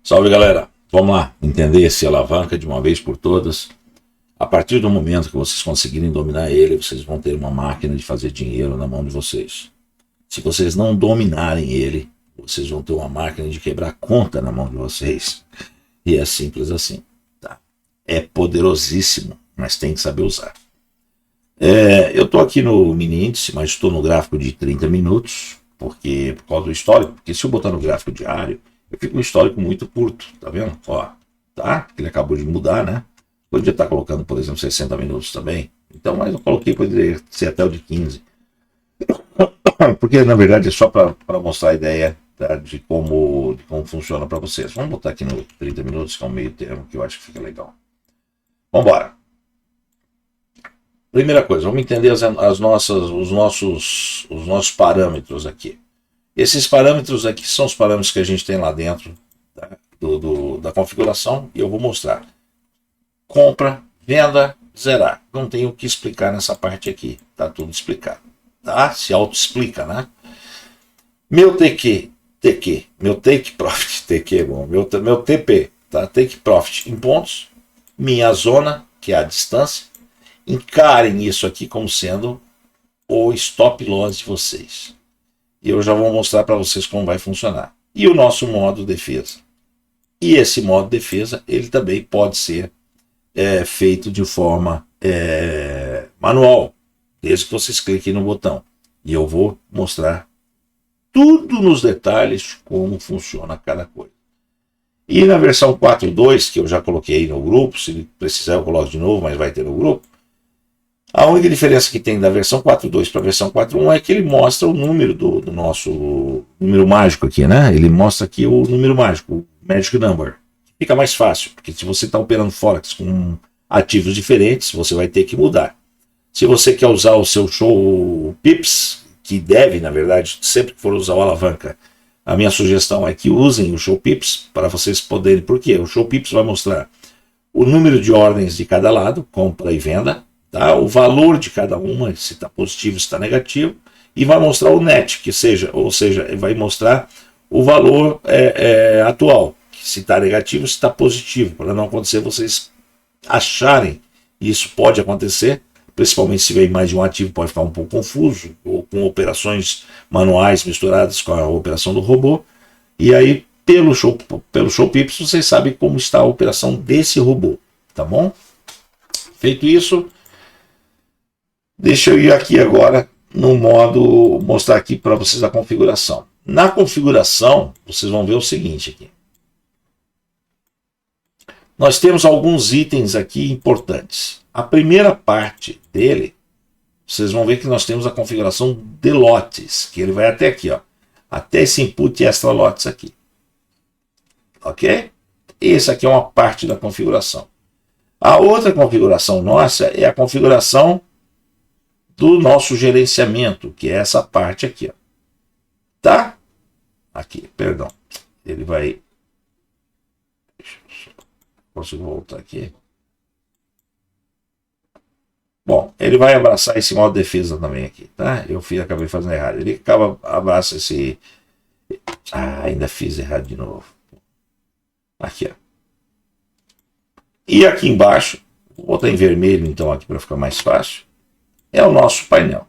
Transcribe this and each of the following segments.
Salve, galera! Vamos lá entender esse alavanca de uma vez por todas. A partir do momento que vocês conseguirem dominar ele, vocês vão ter uma máquina de fazer dinheiro na mão de vocês. Se vocês não dominarem ele, vocês vão ter uma máquina de quebrar conta na mão de vocês. E é simples assim. Tá? É poderosíssimo, mas tem que saber usar. Eu estou aqui no mini índice, mas estou no gráfico de 30 minutos, por causa do histórico. Porque se eu botar no gráfico diário, eu fico um histórico muito curto, tá vendo? Ó, tá? Ele acabou de mudar, né? Podia estar colocando, por exemplo, 60 minutos também. Então, mas eu coloquei, poderia ser até o de 15. Porque, na verdade, é só para mostrar a ideia, tá, de como funciona para vocês. Vamos botar aqui no 30 minutos, que é um meio termo, que eu acho que fica legal. Vamos embora. Primeira coisa, vamos entender os nossos parâmetros aqui. Esses parâmetros aqui são os parâmetros que a gente tem lá dentro, tá, da configuração, e eu vou mostrar. Compra, venda, zerar. Não tenho o que explicar nessa parte aqui. Tá tudo explicado. Tá? Se auto-explica, né? Meu TQ, meu Take Profit, TQ, bom, meu TP, tá? Take Profit em pontos, minha zona, que é a distância. Encarem isso aqui como sendo o stop loss de vocês. E eu já vou mostrar para vocês como vai funcionar. E o nosso modo defesa. E esse modo defesa, ele também pode ser feito de forma manual, desde que vocês cliquem no botão. E eu vou mostrar tudo nos detalhes como funciona cada coisa. E na versão 4.2, que eu já coloquei no grupo, se precisar eu coloco de novo, mas vai ter no grupo. A única diferença que tem da versão 4.2 para a versão 4.1 é que ele mostra o número do nosso número mágico aqui, né? Ele mostra aqui o número mágico, o Magic Number. Fica mais fácil, porque se você está operando Forex com ativos diferentes, você vai ter que mudar. Se você quer usar o seu show Pips, que deve, na verdade, sempre que for usar o alavanca, a minha sugestão é que usem o show Pips para vocês poderem, porque o show Pips vai mostrar o número de ordens de cada lado, compra e venda, tá? O valor de cada uma, se está positivo, se está negativo, e vai mostrar o net, ou seja, vai mostrar o valor atual. Se está negativo, se está positivo, para não acontecer vocês acharem, e isso pode acontecer, principalmente se vem mais de um ativo, pode ficar um pouco confuso, ou com operações manuais misturadas com a operação do robô, e aí pelo show Pips vocês sabem como está a operação desse robô, tá bom? Feito isso, deixa eu ir aqui agora no modo, mostrar aqui para vocês a configuração. Na configuração, vocês vão ver o seguinte aqui. Nós temos alguns itens aqui importantes. A primeira parte dele, vocês vão ver que nós temos a configuração de lotes, que ele vai até aqui, ó, até esse input extra lotes aqui. Ok? Essa aqui é uma parte da configuração. A outra configuração nossa é a configuração do nosso gerenciamento, que é essa parte aqui, ó. Tá? Aqui, perdão. Ele vai... Consigo voltar aqui. Bom, ele vai abraçar esse modo de defesa também aqui, tá? Acabei fazendo errado. Ele abraça esse... ainda fiz errado de novo. Aqui, ó. E aqui embaixo, vou botar em vermelho então aqui para ficar mais fácil, é o nosso painel.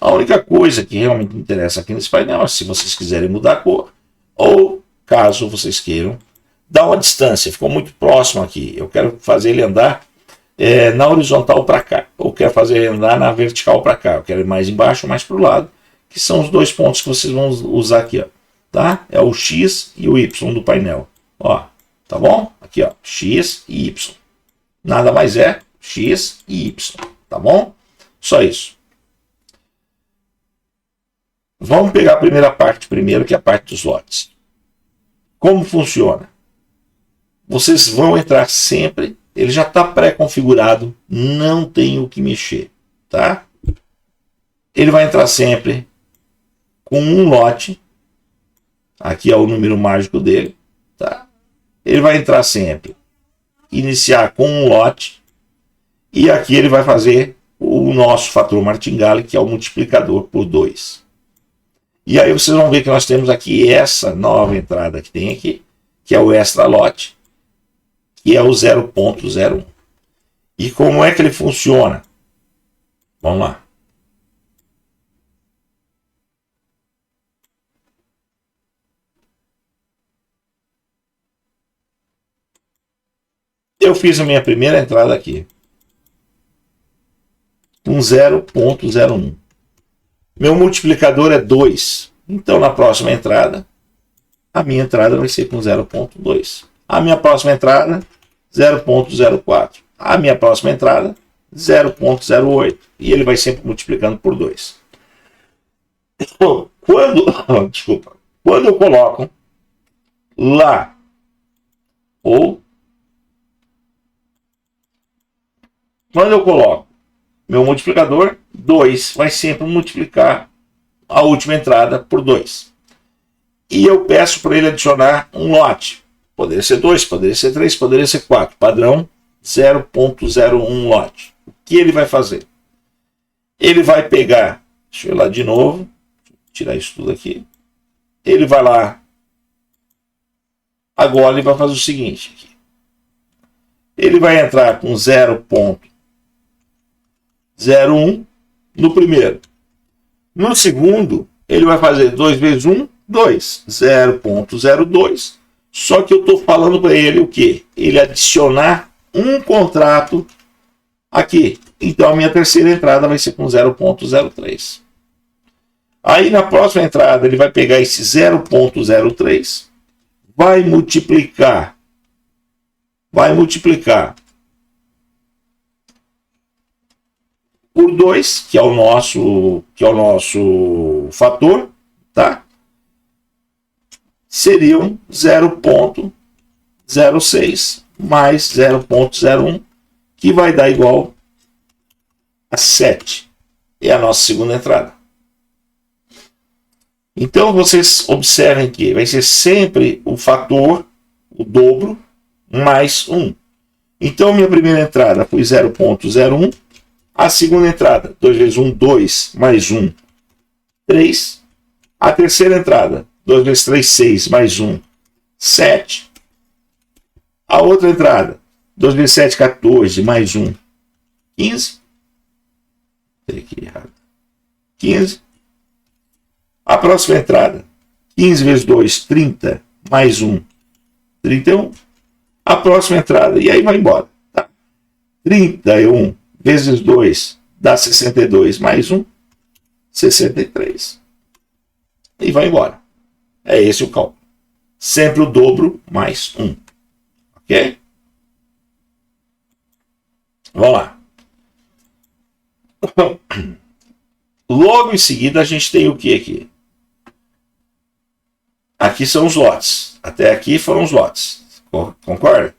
A única coisa que realmente me interessa aqui nesse painel é se vocês quiserem mudar a cor, ou caso vocês queiram dar uma distância, ficou muito próximo aqui, eu quero fazer ele andar na horizontal para cá, ou quero fazer ele andar na vertical para cá, eu quero ir mais embaixo ou mais para o lado, que são os dois pontos que vocês vão usar aqui, ó, tá? É o X e o Y do painel, ó, tá bom? Aqui, ó, X e Y, nada mais é X e Y, tá bom? Só isso. Vamos pegar a primeira parte primeiro, que é a parte dos lotes. Como funciona? Vocês vão entrar sempre, ele já está pré-configurado, não tem o que mexer, tá? Ele vai entrar sempre com um lote, aqui é o número mágico dele, tá? Ele vai entrar sempre, iniciar com um lote, e aqui ele vai fazer o nosso fator martingale, que é o multiplicador por 2. E aí vocês vão ver que nós temos aqui essa nova entrada que tem aqui, que é o extra lote, que é o 0.01. E como é que ele funciona? Vamos lá. Eu fiz a minha primeira entrada aqui, com 0.01. Meu multiplicador é 2. Então, na próxima entrada, a minha entrada vai ser com 0.2. A minha próxima entrada, 0.04. A minha próxima entrada, 0.08. E ele vai sempre multiplicando por 2. Quando eu coloco lá, ou quando eu coloco meu multiplicador, 2 vai sempre multiplicar a última entrada por 2. E eu peço para ele adicionar um lote. Poderia ser 2, poderia ser 3, poderia ser 4. Padrão 0.01 lote. O que ele vai fazer? Ele vai pegar, deixa eu ir lá de novo, tirar isso tudo aqui. Ele vai lá, agora ele vai fazer o seguinte. Aqui. Ele vai entrar com 0.01 no primeiro. No segundo, ele vai fazer 2 vezes 1, 2. 0.02. Só que eu estou falando para ele o quê? Ele adicionar um contrato aqui. Então a minha terceira entrada vai ser com 0.03. Aí na próxima entrada ele vai pegar esse 0.03, vai multiplicar por 2, que é o nosso fator, tá? Seriam 0.06 mais 0.01, que vai dar igual a 7. É a nossa segunda entrada. Então vocês observem que vai ser sempre o fator, o dobro, mais 1. Então minha primeira entrada foi 0.01. A segunda entrada, 2 vezes 1, 2, mais 1, 3. A terceira entrada, 2 vezes 3, 6, mais 1, 7. A outra entrada, 2 vezes 7, 14, mais 1, 15. Aqui errado. 15. A próxima entrada, 15 vezes 2, 30, mais 1, 31. A próxima entrada, e aí vai embora. Tá? 31 vezes 2 dá 62, mais 1, 63. E vai embora. É esse o cálculo. Sempre o dobro mais 1. Ok? Vamos lá. Logo em seguida a gente tem o que aqui? Aqui são os lotes. Até aqui foram os lotes. Concorda?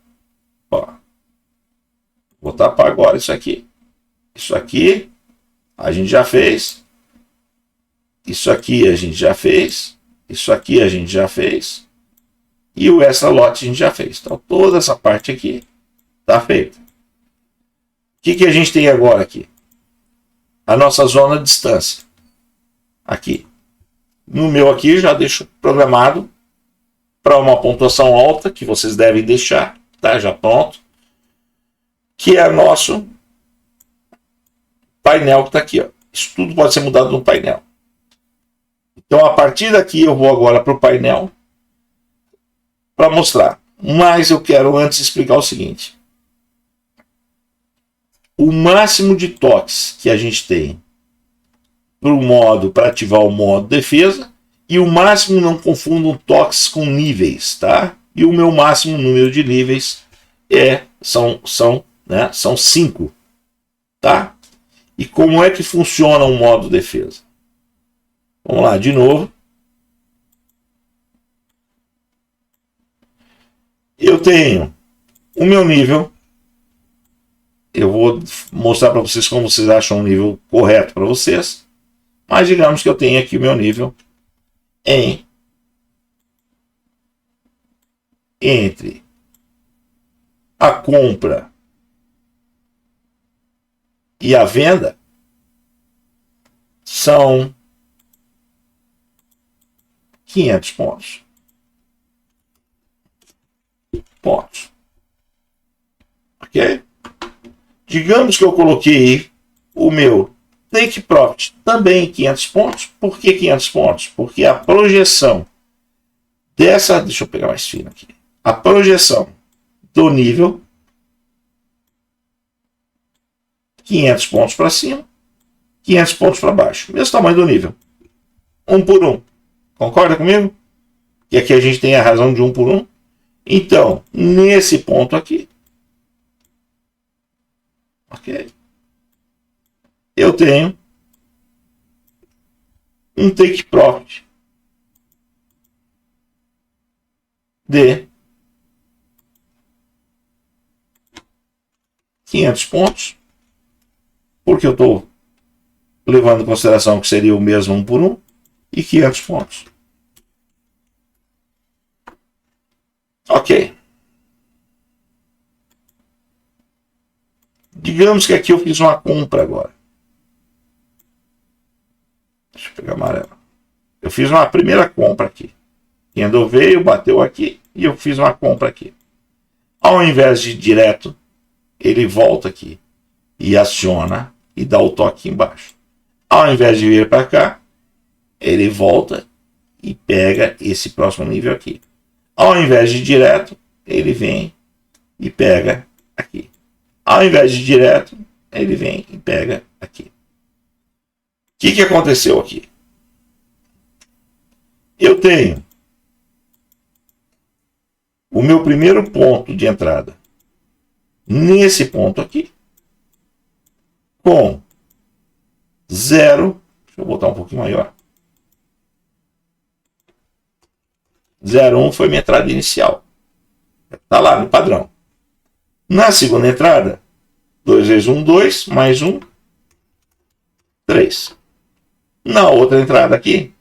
Ó. Vou tapar agora isso aqui. Isso aqui a gente já fez. Isso aqui a gente já fez. Isso aqui a gente já fez. E o extra lote a gente já fez. Então toda essa parte aqui está feita. O que a gente tem agora aqui? A nossa zona de distância. Aqui. No meu aqui já deixo programado para uma pontuação alta, que vocês devem deixar, tá? Já pronto. Que é nosso painel que está aqui. Ó. Isso tudo pode ser mudado no painel. Então, a partir daqui, eu vou agora para o painel para mostrar. Mas eu quero antes explicar o seguinte. O máximo de toques que a gente tem para ativar o modo defesa, e o máximo, não confundam toques com níveis, tá? E o meu máximo número de níveis são 5, tá? E como é que funciona o modo defesa? Vamos lá, de novo. Eu tenho o meu nível. Eu vou mostrar para vocês como vocês acham um nível correto para vocês. Mas digamos que eu tenho aqui o meu nível entre a compra e a venda são 500 pontos. Ok? Digamos que eu coloquei o meu take profit também em 500 pontos. Por que 500 pontos? Porque a projeção dessa... Deixa eu pegar mais fino aqui. A projeção do nível 500 pontos para cima, 500 pontos para baixo. Mesmo tamanho do nível. 1 por 1. Concorda comigo? Que aqui a gente tem a razão de 1 por 1. Então, nesse ponto aqui, ok? Eu tenho um take profit de 500 pontos, porque eu estou levando em consideração que seria o mesmo 1 por 1, e 500 pontos. Ok. Digamos que aqui eu fiz uma compra agora. Deixa eu pegar amarelo. Eu fiz uma primeira compra aqui. Candle veio, bateu aqui e eu fiz uma compra aqui. Ao invés de ir direto, ele volta aqui e aciona e dá o toque embaixo. Ao invés de vir para cá, ele volta e pega esse próximo nível aqui. Ao invés de ir direto, ele vem e pega aqui. Ao invés de ir direto, ele vem e pega aqui. O que aconteceu aqui? Eu tenho o meu primeiro ponto de entrada nesse ponto aqui com 0, deixa eu botar um pouquinho maior, 0,1 foi minha entrada inicial. Está lá no padrão. Na segunda entrada, 2 vezes 1, 2, mais 1, 3. Na outra entrada aqui,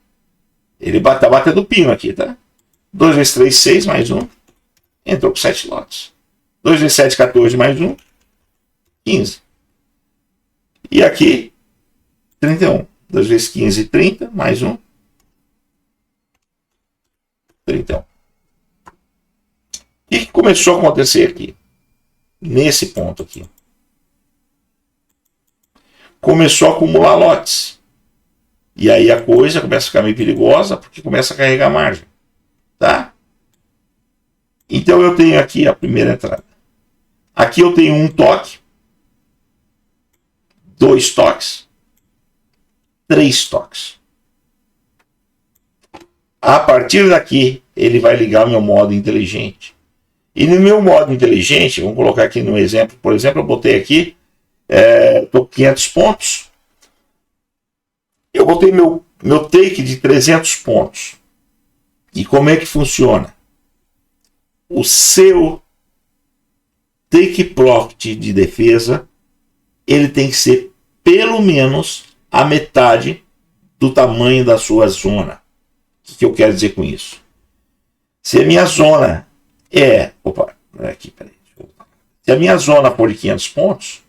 ele está batendo o pino aqui, tá? 2 vezes 3, 6, mais 1. Entrou com 7 lotes. 2 vezes 7, 14, mais 1, 15. E aqui, 31. 2 vezes 15, 30, mais 1, 31. O que começou a acontecer aqui? Nesse ponto aqui. Começou a acumular lotes. E aí a coisa começa a ficar meio perigosa, porque começa a carregar margem. Tá? Então eu tenho aqui a primeira entrada. Aqui eu tenho um toque, 2 toques, 3 toques. A partir daqui, ele vai ligar o meu modo inteligente. E no meu modo inteligente, vamos colocar aqui no exemplo, por exemplo, eu botei aqui, estou com 500 pontos. Eu botei meu take de 300 pontos. E como é que funciona? O seu take profit de defesa, ele tem que ser pelo menos a metade do tamanho da sua zona. O que eu quero dizer com isso? Se a minha zona se a minha zona for de 500 pontos,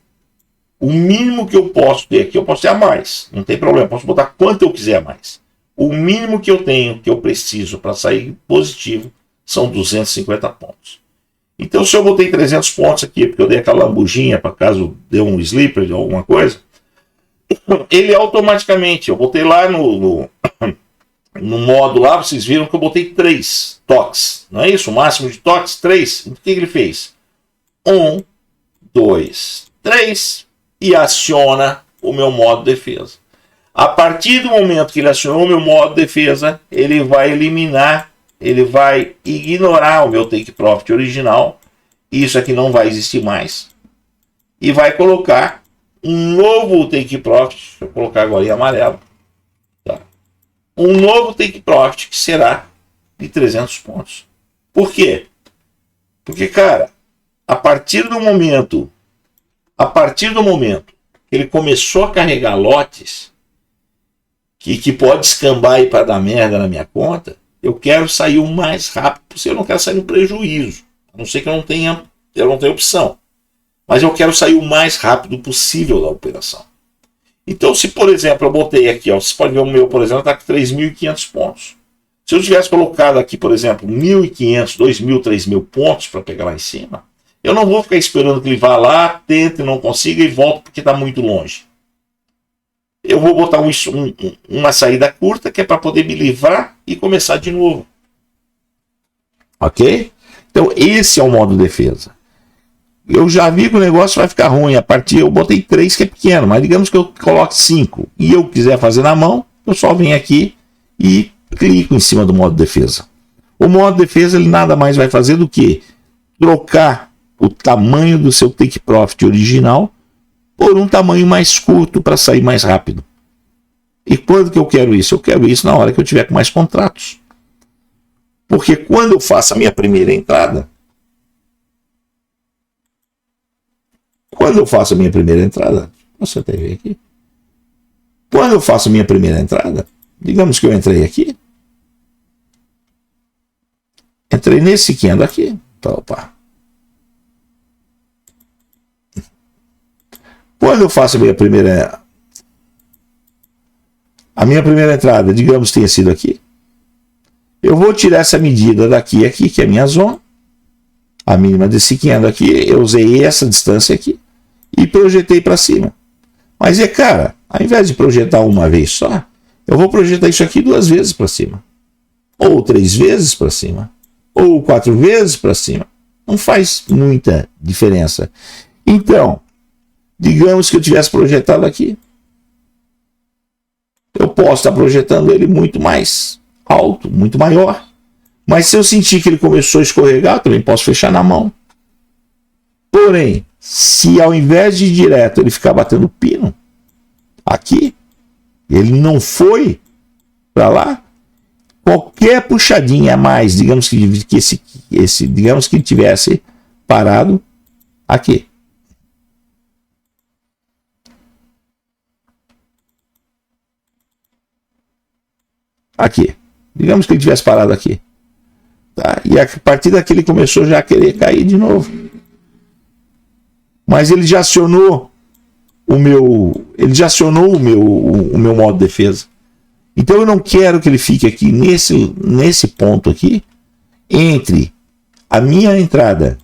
o mínimo que eu posso ter aqui, eu posso ter a mais, não tem problema, posso botar quanto eu quiser a mais. O mínimo que eu tenho, que eu preciso para sair positivo, são 250 pontos. Então, se eu botei 300 pontos aqui, porque eu dei aquela lambujinha para caso dê um sleeper de alguma coisa, ele automaticamente, eu botei lá no modo lá, vocês viram que eu botei 3 toques, não é isso? O máximo de toques, 3. Então, o que ele fez? 1, 2, 3 e aciona o meu modo defesa. A partir do momento que ele acionou o meu modo defesa, ele vai eliminar, ele vai ignorar o meu take profit original. Isso aqui não vai existir mais. E vai colocar um novo take profit, deixa eu colocar agora em amarelo. Tá? Um novo take profit que será de 300 pontos. Por quê? Porque, cara, a partir do momento que ele começou a carregar lotes, que pode escambar e para dar merda na minha conta, eu quero sair o mais rápido possível. Eu não quero sair no prejuízo, a não ser que eu não tenha opção. Mas eu quero sair o mais rápido possível da operação. Então, se por exemplo eu botei aqui, ó, você pode ver o meu, por exemplo, está com 3.500 pontos. Se eu tivesse colocado aqui, por exemplo, 1.500, 2.000, 3.000 pontos para pegar lá em cima, eu não vou ficar esperando que ele vá lá, tente, não consiga e volte porque está muito longe. Eu vou botar uma saída curta que é para poder me livrar e começar de novo. Ok? Então esse é o modo defesa. Eu já vi que o negócio vai ficar ruim. A partir eu botei 3 que é pequeno, mas digamos que eu coloque 5 e eu quiser fazer na mão, eu só venho aqui e clico em cima do modo defesa. O modo defesa ele nada mais vai fazer do que trocar o tamanho do seu take profit original por um tamanho mais curto para sair mais rápido. E quando que eu quero isso? Eu quero isso na hora que eu tiver com mais contratos. Porque quando eu faço a minha primeira entrada, você até ver aqui. Quando eu faço a minha primeira entrada, digamos que eu entrei aqui, entrei nesse candle aqui, então, opa. Quando eu faço a minha primeira entrada, digamos que tenha sido aqui, eu vou tirar essa medida daqui aqui, que é a minha zona, a mínima desse candle aqui, eu usei essa distância aqui e projetei para cima. Mas cara, ao invés de projetar uma vez só, eu vou projetar isso aqui 2 vezes para cima, ou 3 vezes para cima, ou 4 vezes para cima. Não faz muita diferença. Então, digamos que eu tivesse projetado aqui, eu posso estar projetando ele muito mais alto, muito maior. Mas se eu sentir que ele começou a escorregar, eu também posso fechar na mão. Porém, se ao invés de ir direto ele ficar batendo pino aqui, ele não foi para lá, qualquer puxadinha a mais, digamos que digamos que ele tivesse parado aqui. Aqui. Digamos que ele tivesse parado aqui. Tá? E a partir daqui ele começou já a querer cair de novo. Mas ele já acionou o meu modo de defesa. Então eu não quero que ele fique aqui nesse ponto aqui entre a minha entrada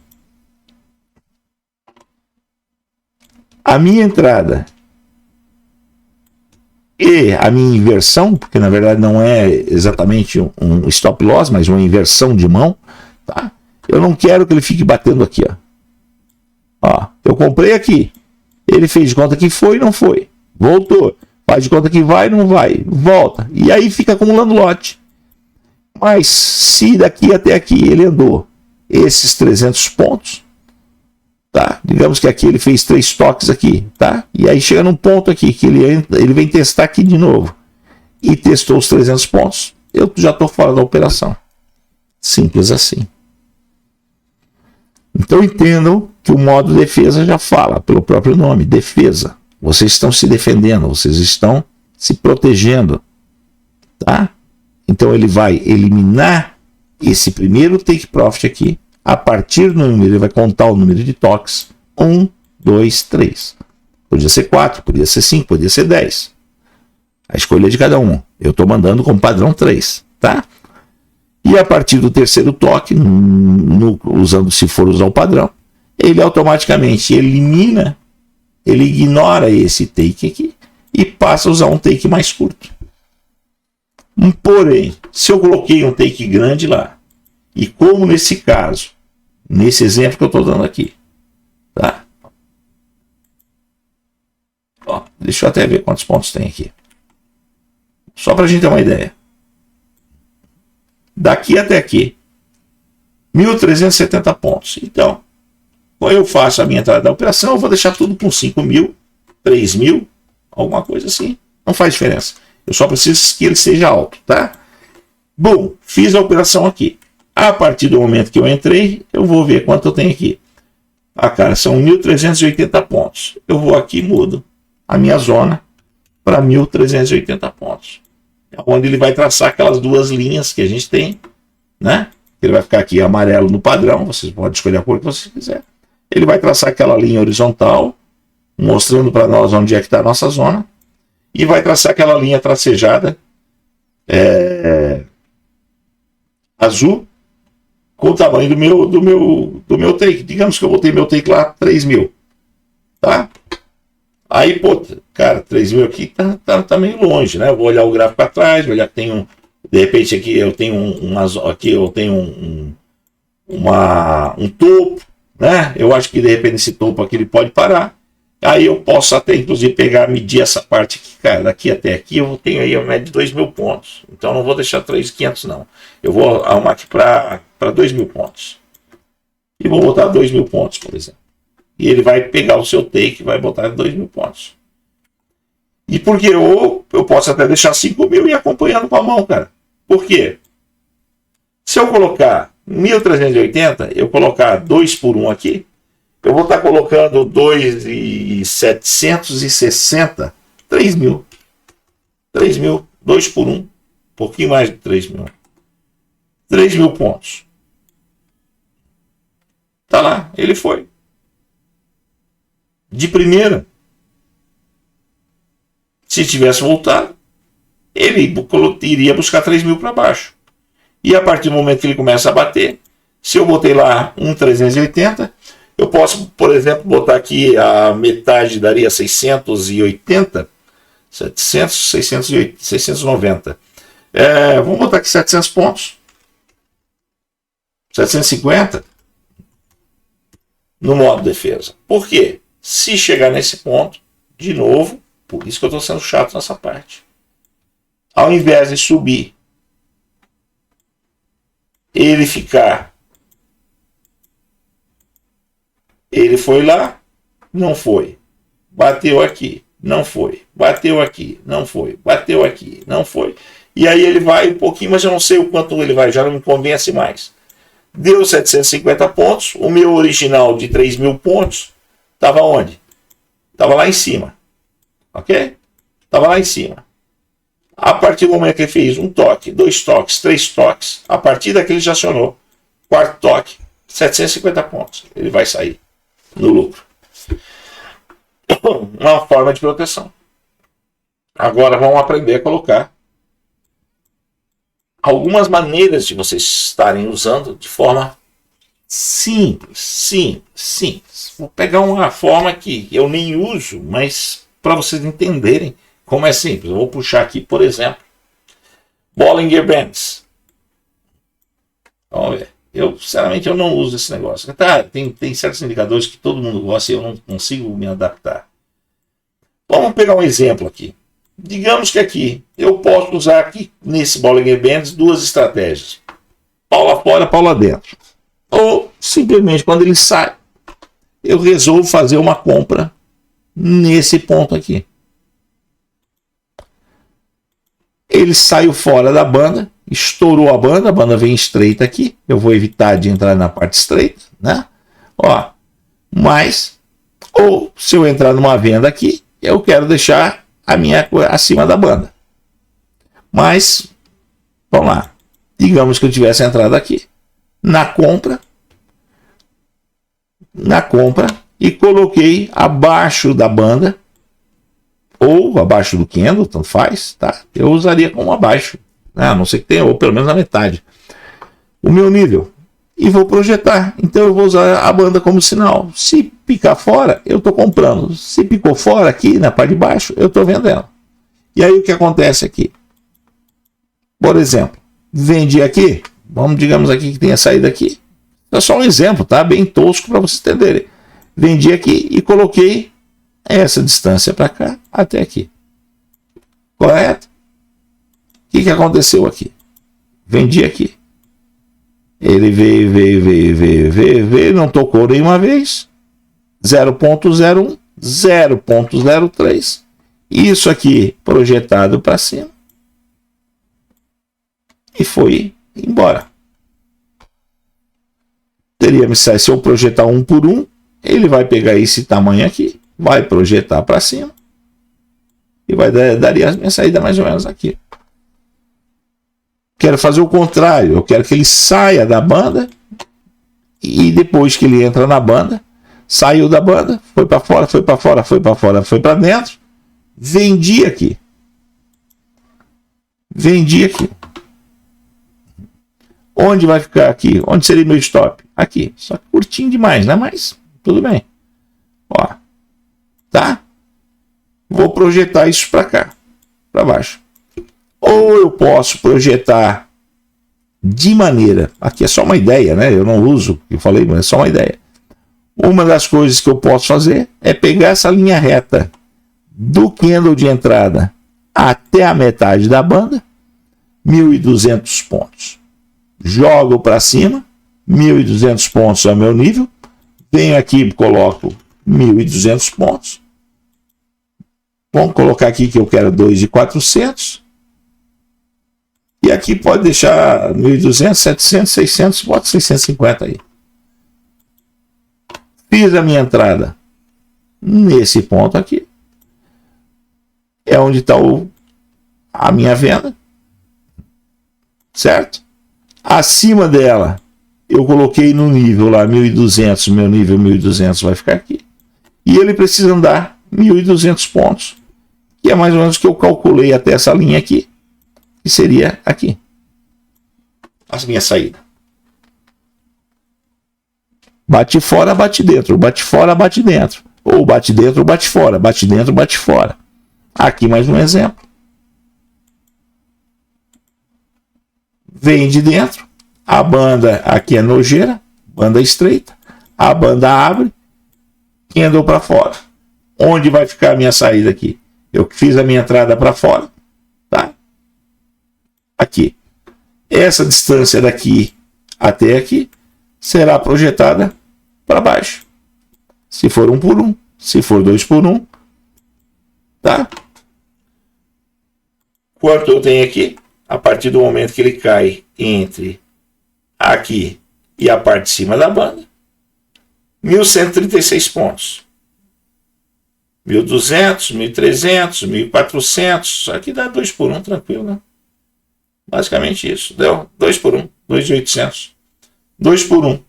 e a minha inversão, porque na verdade não é exatamente um stop loss, mas uma inversão de mão, tá? Eu não quero que ele fique batendo aqui, ó. Eu comprei aqui, ele fez de conta que foi, não foi, voltou, faz de conta que vai, não vai, volta, e aí fica acumulando lote. Mas se daqui até aqui ele andou esses 300 pontos, tá? Digamos que aqui ele fez 3 toques aqui, tá? E aí chega num ponto aqui que ele vem testar aqui de novo e testou os 300 pontos, eu já estou fora da operação. Simples assim. Então entendam que o modo defesa já fala pelo próprio nome, defesa. Vocês estão se defendendo, vocês estão se protegendo, tá? Então ele vai eliminar esse primeiro take profit aqui. A partir do número, ele vai contar o número de toques. 1, 2, 3. Podia ser 4, podia ser 5, podia ser 10. A escolha é de cada um. Eu estou mandando como padrão 3, tá? E a partir do terceiro toque, se for usar o padrão, ele automaticamente elimina, ele ignora esse take aqui e passa a usar um take mais curto. Porém, se eu coloquei um take grande lá, e como nesse caso, nesse exemplo que eu estou dando aqui, tá? Ó, deixa eu até ver quantos pontos tem aqui. Só para a gente ter uma ideia. Daqui até aqui, 1.370 pontos. Então, quando eu faço a minha entrada da operação, eu vou deixar tudo com 5.000, 3.000, alguma coisa assim. Não faz diferença. Eu só preciso que ele seja alto, tá? Bom, fiz a operação aqui. A partir do momento que eu entrei, eu vou ver quanto eu tenho aqui. Cara, são 1.380 pontos. Eu vou aqui e mudo a minha zona para 1.380 pontos. É onde ele vai traçar aquelas 2 linhas que a gente tem, né? Ele vai ficar aqui amarelo no padrão, vocês podem escolher a cor que vocês quiserem. Ele vai traçar aquela linha horizontal, mostrando para nós onde é que está a nossa zona. E vai traçar aquela linha tracejada azul com o tamanho do meu take. Digamos que eu botei meu take lá 3.000, tá? Aí, pô, cara, 3.000 aqui tá meio longe, né? Eu vou olhar o gráfico para trás, vou olhar que tem de repente aqui eu tenho um topo, né? Eu acho que de repente esse topo aqui ele pode parar. Aí eu posso até inclusive medir essa parte aqui, cara, daqui até aqui eu tenho aí a média de 2.000 pontos. Então não vou deixar 3.500 não. Eu vou arrumar aqui para 2.000 pontos. E vou botar 2.000 pontos, por exemplo. E ele vai pegar o seu take e vai botar 2.000 pontos. E porque eu posso até deixar 5.000 e ir acompanhando com a mão, cara. Por quê? Se eu colocar 1.380, eu colocar 2 por 1 aqui, eu vou estar colocando 2.760, 3.000. 3.000, 2 por 1, um pouquinho mais de 3.000. 3.000 pontos. Tá lá, ele foi. De primeira. Se tivesse voltado, ele iria buscar 3.000 para baixo. E a partir do momento que ele começa a bater, se eu botei lá 1.380, eu posso, por exemplo, botar aqui a metade, daria 680, 700, 680, 690. Vamos botar aqui 700 pontos. 750 no modo defesa. Por quê? Se chegar nesse ponto, de novo, por isso que eu estou sendo chato nessa parte. Ao invés de subir, ele foi lá, não foi. Bateu aqui, não foi. Bateu aqui, não foi. Bateu aqui, não foi. E aí ele vai um pouquinho, mas eu não sei o quanto ele vai, já não me convence mais. Deu 750 pontos, o meu original de 3.000 pontos estava onde? Estava lá em cima. Ok? Estava lá em cima. A partir do momento que ele fez um toque, 2 toques, 3 toques, a partir daquele já acionou. Quarto toque, 750 pontos. Ele vai sair no lucro. Uma forma de proteção. Agora vamos aprender a colocar algumas maneiras de vocês estarem usando de forma simples. Vou pegar uma forma que eu nem uso, mas para vocês entenderem como é simples. Eu vou puxar aqui, por exemplo, Bollinger Bands. Vamos ver. Eu, sinceramente, eu não uso esse negócio. Tá, tem certos indicadores que todo mundo gosta e eu não consigo me adaptar. Vamos pegar um exemplo aqui. Digamos que aqui eu posso usar aqui nesse Bollinger Bands 2 estratégias. Paula fora, Paula dentro. Ou simplesmente quando ele sai, eu resolvo fazer uma compra nesse ponto aqui. Ele saiu fora da banda, estourou a banda vem estreita aqui. Eu vou evitar de entrar na parte estreita, né? Ó, mas, ou se eu entrar numa venda aqui, eu quero deixar a minha acima da banda. Mas, vamos lá. Digamos que eu tivesse entrado aqui na compra e coloquei abaixo da banda ou abaixo do candle, tanto faz, tá? Eu usaria como abaixo, né? A não ser que tenha, ou pelo menos a metade, o meu nível, e vou projetar. Então eu vou usar a banda como sinal. Se picar fora, eu estou comprando. Se picou fora aqui na parte de baixo, eu estou vendendo. E aí o que acontece aqui? Por exemplo, vendi aqui, digamos aqui que tenha saído aqui. É só um exemplo, tá? Bem tosco para vocês entenderem. Vendi aqui e coloquei essa distância para cá até aqui. Correto? O que aconteceu aqui? Vendi aqui. Ele veio, não tocou nenhuma vez. 0.01, 0.03. Isso aqui projetado para cima. E foi embora. Teria me saído, se eu projetar 1 por 1, ele vai pegar esse tamanho aqui, vai projetar para cima e daria a minha saída mais ou menos aqui. Quero fazer o contrário, eu quero que ele saia da banda e depois que ele entra na banda, saiu da banda, foi para fora, foi para fora, foi para fora, foi para dentro, vendi aqui. Onde vai ficar aqui? Onde seria meu stop? Aqui. Só que curtinho demais, né? Mas tudo bem. Ó. Tá? Vou projetar isso para cá. Para baixo. Ou eu posso projetar de maneira... Aqui é só uma ideia, né? Eu não uso, eu falei, mas é só uma ideia. Uma das coisas que eu posso fazer é pegar essa linha reta do candle de entrada até a metade da banda, 1.200 pontos. Jogo para cima, 1.200 pontos é o meu nível. Venho aqui e coloco 1.200 pontos. Vamos colocar aqui que eu quero 2.400. E aqui pode deixar 1.200, 700, 600, bota 650 aí. Fiz a minha entrada nesse ponto aqui. É onde está a minha venda. Certo? Acima dela, eu coloquei no nível lá 1.200, meu nível 1.200 vai ficar aqui. E ele precisa andar 1.200 pontos, que é mais ou menos o que eu calculei até essa linha aqui, que seria aqui. A minha saída. Bate fora, bate dentro. Bate fora, bate dentro. Ou bate dentro, bate fora. Bate dentro, bate fora. Aqui mais um exemplo. Vem de dentro. A banda aqui é nojeira. Banda estreita. A banda abre. Candle para fora. Onde vai ficar a minha saída aqui? Eu fiz a minha entrada para fora. Tá? Aqui. Essa distância daqui até aqui será projetada para baixo. Se for 1 por 1, se for 2 por 1, tá? Quanto eu tenho aqui? A partir do momento que ele cai entre aqui e a parte de cima da banda, 1.136 pontos. 1.200, 1.300, 1.400, aqui dá 2 por 1 tranquilo, né? Basicamente isso. Deu 2 por 1, 2.800. 2 por 1.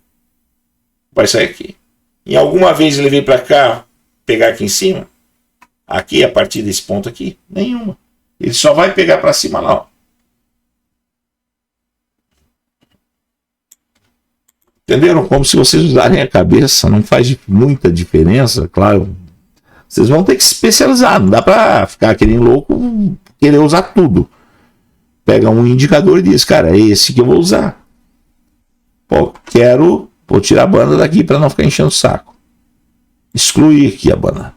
Vai sair aqui. Em alguma vez ele veio para cá, pegar aqui em cima? Aqui, a partir desse ponto aqui? Nenhuma. Ele só vai pegar para cima lá, ó. Entenderam? Como se vocês usarem a cabeça, não faz muita diferença, claro. Vocês vão ter que se especializar, não dá para ficar querendo louco, querer usar tudo. Pega um indicador e diz, cara, é esse que eu vou usar. Pô, vou tirar a banda daqui para não ficar enchendo o saco. Excluir aqui a banda.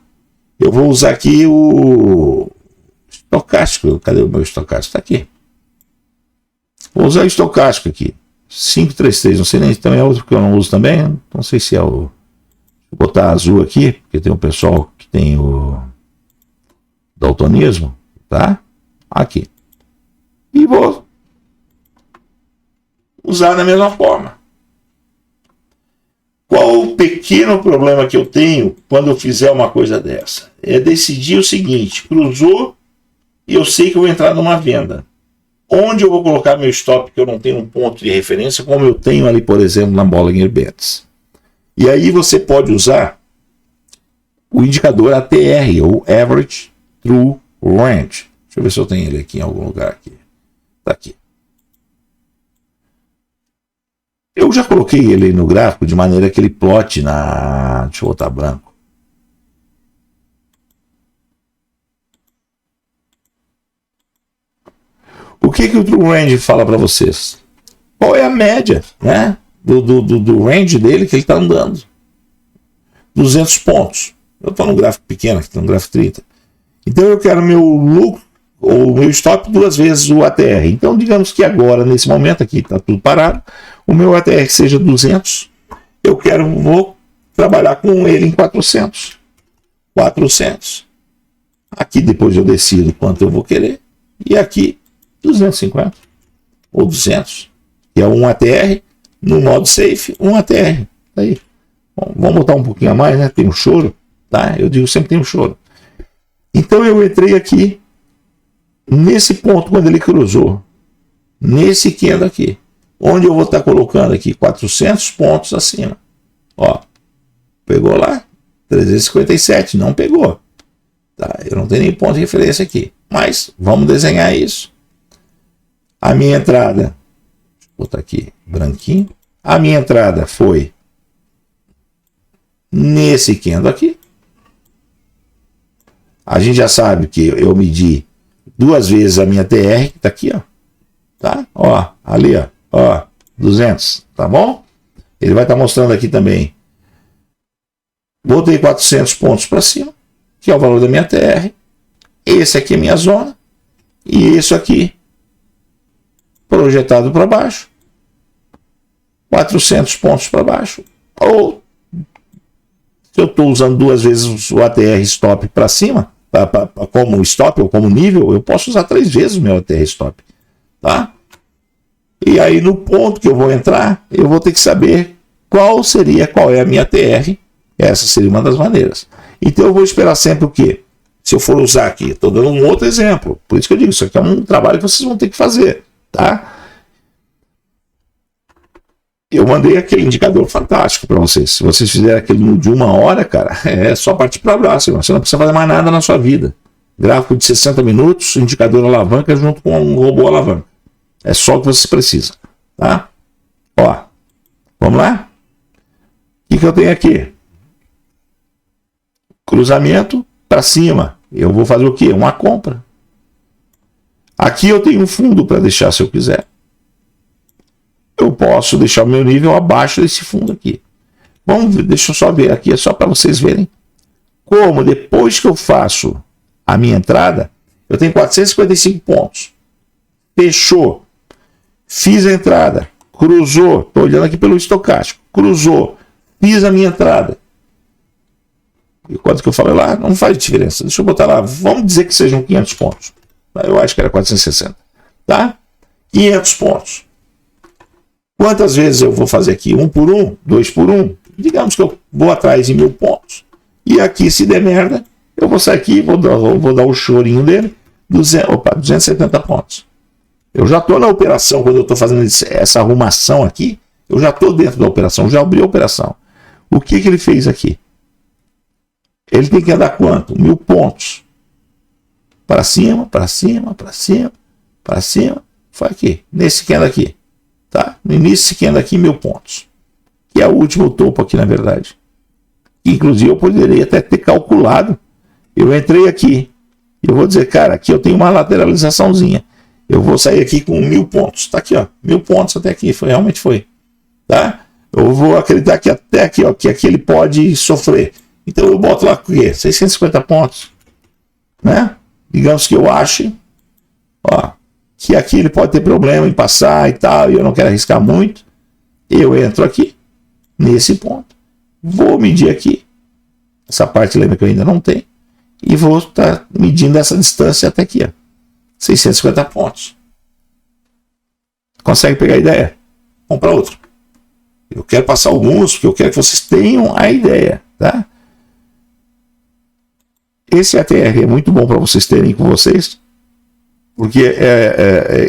Eu vou usar aqui o estocástico. Cadê o meu estocástico? Está aqui. Vou usar o estocástico aqui. 533, não sei nem se também é outro que eu não uso também. Não sei se é o... Vou botar azul aqui, porque tem um pessoal que tem o daltonismo, tá? Aqui. E vou usar da mesma forma. Qual o pequeno problema que eu tenho quando eu fizer uma coisa dessa? É decidir o seguinte, cruzou e eu sei que eu vou entrar numa venda. Onde eu vou colocar meu stop, que eu não tenho um ponto de referência, como eu tenho ali, por exemplo, na Bollinger Bands. E aí você pode usar o indicador ATR, ou Average True Range. Deixa eu ver se eu tenho ele aqui em algum lugar aqui. Tá aqui. Eu já coloquei ele no gráfico de maneira que ele plote na... Deixa eu botar branco. O que o True Range fala para vocês? Qual é a média, né, do range dele que ele está andando? 200 pontos. Eu estou no gráfico pequeno, aqui estou no gráfico 30. Então eu quero meu lucro, ou meu stop, 2 vezes o ATR. Então digamos que agora, nesse momento aqui, está tudo parado. O meu ATR seja 200. Vou trabalhar com ele em 400. 400. Aqui depois eu decido quanto eu vou querer. E aqui 250 ou 200, que é um ATR, no modo safe, um ATR. Aí, bom, vamos botar um pouquinho a mais, né? Tem um choro, tá? Eu digo sempre tem um choro. Então eu entrei aqui nesse ponto quando ele cruzou, nesse candle aqui, onde eu vou estar colocando aqui 400 pontos acima. Ó, pegou lá 357, não pegou. Tá? Eu não tenho nem ponto de referência aqui, mas vamos desenhar isso. A minha entrada, vou botar aqui branquinho. A minha entrada foi nesse candle aqui. A gente já sabe que eu medi 2 vezes a minha TR, que tá aqui, ó. Tá? Ó, ali, ó, 200, tá bom? Ele vai estar mostrando aqui também. Botei 400 pontos para cima, que é o valor da minha TR. Esse aqui é minha zona. E isso aqui, projetado para baixo. 400 pontos para baixo. Ou, se eu estou usando 2 vezes o ATR stop para cima, como stop ou como nível, eu posso usar 3 vezes o meu ATR stop. Tá? E aí, no ponto que eu vou entrar, eu vou ter que saber qual é a minha TR. Essa seria uma das maneiras. Então eu vou esperar sempre o quê? Se eu for usar aqui, estou dando um outro exemplo. Por isso que eu digo, isso aqui é um trabalho que vocês vão ter que fazer. Tá? Eu mandei aquele indicador fantástico para vocês. Se vocês fizerem aquilo de 1 hora, cara, é só partir para o abraço. Você não precisa fazer mais nada na sua vida. Gráfico de 60 minutos, indicador alavanca junto com um robô alavanca. É só o que você precisa. Tá? Ó, vamos lá? O que eu tenho aqui? Cruzamento para cima. Eu vou fazer o quê? Uma compra. Aqui eu tenho um fundo para deixar se eu quiser. Eu posso deixar o meu nível abaixo desse fundo aqui. Vamos ver, deixa eu só ver aqui, é só para vocês verem como depois que eu faço a minha entrada, eu tenho 455 pontos. Fechou. Fiz a entrada. Cruzou. Estou olhando aqui pelo estocástico. Cruzou. Fiz a minha entrada. E quanto que eu falei lá? Não faz diferença. Deixa eu botar lá. Vamos dizer que sejam 500 pontos. Eu acho que era 460. Tá? 500 pontos. Quantas vezes eu vou fazer aqui? 1 por 1? 2 por 1? Digamos que eu vou atrás de 1000 pontos. E aqui, se der merda, eu vou sair aqui e vou dar o chorinho dele. 270 pontos. Eu já estou na operação, quando eu estou fazendo essa arrumação aqui, eu já estou dentro da operação, já abri a operação. O que ele fez aqui? Ele tem que andar quanto? 1000 pontos. Para cima, para cima, para cima, para cima. Foi aqui, nesse candle aqui. Tá? No início desse candle aqui, 1000 pontos. Que é o último topo aqui, na verdade. Inclusive, eu poderia até ter calculado. Eu entrei aqui. Eu vou dizer, cara, aqui eu tenho uma lateralizaçãozinha. Eu vou sair aqui com 1000 pontos. Tá aqui, ó. 1000 pontos até aqui. Realmente foi. Tá? Eu vou acreditar que até aqui, ó, que aqui ele pode sofrer. Então eu boto lá o quê? 650 pontos. Né? Digamos que eu ache, ó, que aqui ele pode ter problema em passar e tal, e eu não quero arriscar muito. Eu entro aqui, nesse ponto. Vou medir aqui. Essa parte, lembra que eu ainda não tenho. E vou estar medindo essa distância até aqui, ó. 650 pontos. Consegue pegar a ideia? Vamos para outro. Eu quero passar alguns, porque eu quero que vocês tenham a ideia, tá? Esse ATR é muito bom para vocês terem com vocês, porque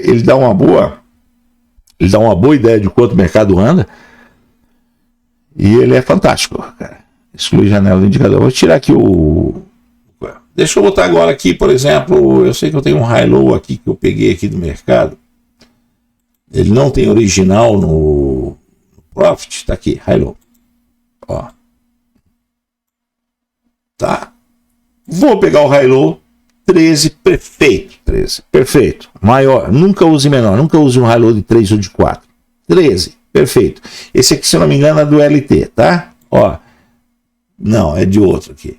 ele dá uma boa ideia de quanto o mercado anda, e ele é fantástico, cara. Exclui janela do indicador. Eu vou tirar aqui deixa eu botar agora aqui, por exemplo, eu sei que eu tenho um high-low aqui que eu peguei aqui do mercado. Ele não tem original no Profit, tá aqui, high-low. Ó. Tá? Vou pegar o high-low 13, perfeito. 13, perfeito. Maior, nunca use menor, nunca use um high-low de 3 ou de 4. 13, perfeito. Esse aqui, se eu não me engano, é do LT, tá? Ó. Não, é de outro aqui.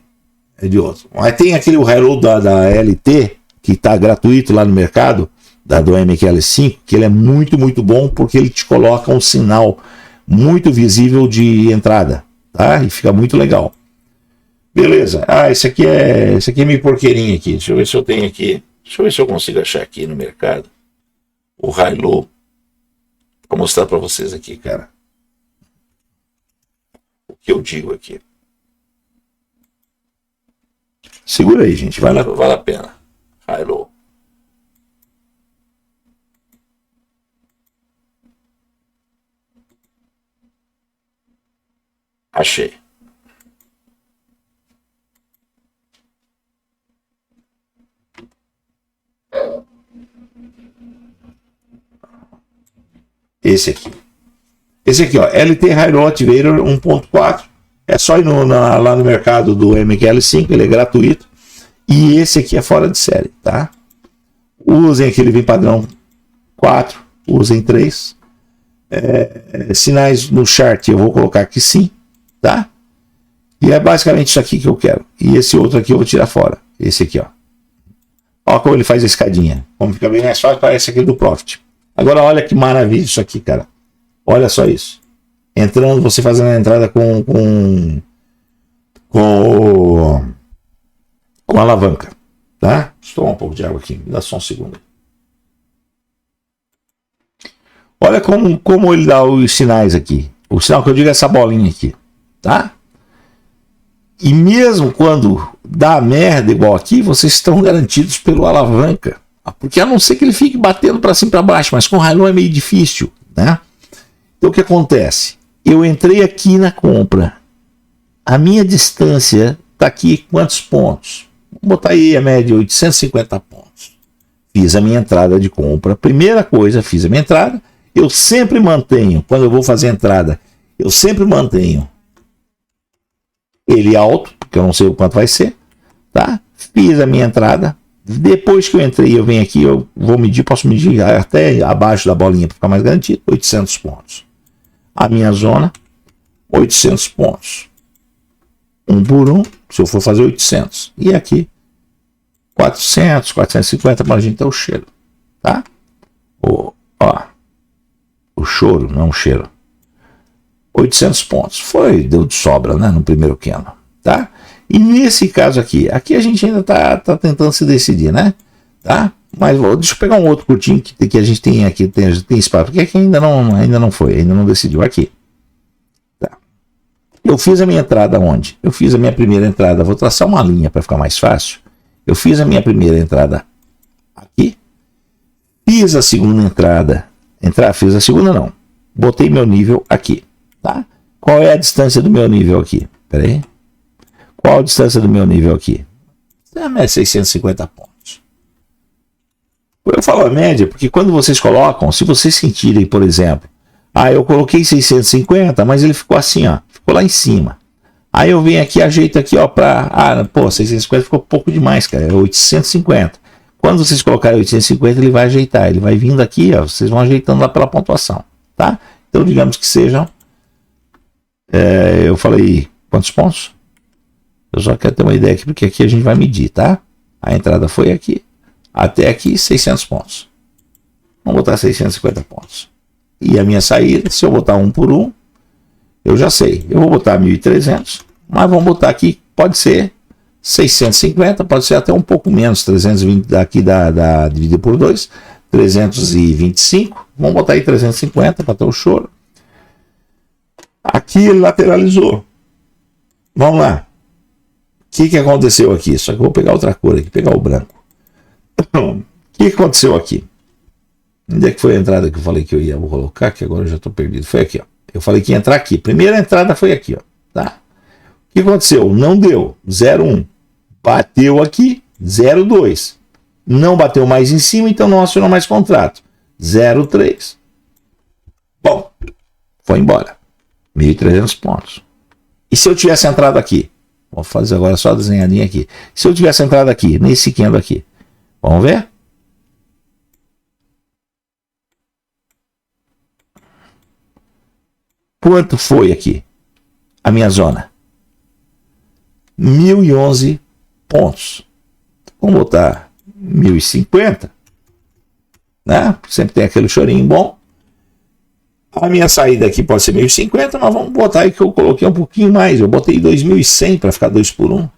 É de outro. Mas tem aquele high-low da LT, que está gratuito lá no mercado, do MQL5, que ele é muito, muito bom, porque ele te coloca um sinal muito visível de entrada, tá? E fica muito legal. Beleza. Esse aqui é meio porqueirinho aqui. Deixa eu ver se eu tenho aqui. Deixa eu ver se eu consigo achar aqui no mercado o high-low. Vou mostrar para vocês aqui, cara. O que eu digo aqui. Segura aí, gente. Vale a pena. High-low. Achei. Esse aqui. Esse aqui, ó, LT Hydro Activator 1.4. É só ir lá no mercado do MQL5, ele é gratuito. E esse aqui é fora de série, tá? Usem aquele VIN padrão 4, usem 3. Sinais no chart eu vou colocar aqui sim, tá? E é basicamente isso aqui que eu quero. E esse outro aqui eu vou tirar fora. Esse aqui, ó. Olha como ele faz a escadinha. Como fica bem mais fácil, parece aquele do Profit. Agora olha que maravilha isso aqui, cara. Olha só isso. Entrando, você fazendo a entrada com a alavanca, tá? Deixa eu tomar um pouco de água aqui, me dá só um segundo. Olha como ele dá os sinais aqui. O sinal que eu digo é essa bolinha aqui, tá? E mesmo quando dá merda igual aqui, vocês estão garantidos pelo alavanca. Porque a não ser que ele fique batendo para cima e para baixo, mas com o Hylon é meio difícil, né? Então o que acontece? Eu entrei aqui na compra. A minha distância está aqui quantos pontos? Vou botar aí a média 850 pontos. Fiz a minha entrada de compra. Primeira coisa, fiz a minha entrada. Eu sempre mantenho, quando eu vou fazer a entrada, eu sempre mantenho ele alto, porque eu não sei o quanto vai ser, tá? Fiz a minha entrada. Depois que eu entrei, eu venho aqui, eu vou medir, posso medir até abaixo da bolinha para ficar mais garantido, 800 pontos. A minha zona, 800 pontos. 1 por 1, se eu for fazer 800. E aqui, 400, 450, para a gente ter o cheiro, tá? O choro, não o cheiro. 800 pontos. Deu de sobra, né? No primeiro candle, tá? E nesse caso aqui a gente ainda tá tentando se decidir, né? Tá? Mas deixa eu pegar um outro curtinho que a gente tem aqui, tem espaço, porque aqui ainda não foi, ainda não decidiu aqui. Tá? Eu fiz a minha entrada onde? Eu fiz a minha primeira entrada, vou traçar uma linha para ficar mais fácil. Eu fiz a minha primeira entrada aqui, fiz a segunda entrada, fiz a segunda não, botei meu nível aqui, tá? Qual é a distância do meu nível aqui? Pera aí. Qual a distância do meu nível aqui? É 650 pontos. Eu falo a média porque quando vocês colocam, se vocês sentirem, por exemplo, eu coloquei 650, mas ele ficou assim, ó, ficou lá em cima. Aí eu venho aqui, ajeito aqui, ó, 650 ficou pouco demais, cara, é 850. Quando vocês colocarem 850, ele vai ajeitar, ele vai vindo aqui, ó, vocês vão ajeitando lá pela pontuação, tá? Então digamos que sejam, eu falei, quantos pontos? Eu só quero ter uma ideia aqui, porque aqui a gente vai medir, tá? A entrada foi aqui, até aqui 600 pontos. Vamos botar 650 pontos. E a minha saída, se eu botar 1 por 1, eu já sei. Eu vou botar 1.300, mas vamos botar aqui, pode ser 650, pode ser até um pouco menos, 320 daqui dividido por 2, 325. Vamos botar aí 350 para ter o choro. Aqui ele lateralizou. Vamos lá. O que aconteceu aqui? Só que eu vou pegar outra cor aqui, pegar o branco. O que aconteceu aqui? Onde é que foi a entrada que eu falei que eu ia colocar? Que agora eu já estou perdido. Foi aqui, ó. Eu falei que ia entrar aqui. Primeira entrada foi aqui, ó. Tá? O que aconteceu? Não deu. 0,1. Bateu aqui. 0,2. Não bateu mais em cima, então não acionou mais contrato. 0,3. Bom, foi embora. 1.300 pontos. E se eu tivesse entrado aqui? Vou fazer agora só a desenhadinha aqui. Se eu tivesse entrado aqui, nesse candle aqui, vamos ver? Quanto foi aqui a minha zona? 1.011 pontos. Vamos botar 1.050, né? Sempre tem aquele chorinho bom. A minha saída aqui pode ser 1.050, mas vamos botar aí que eu coloquei um pouquinho mais. Eu botei 2.100 para ficar 2 por 1.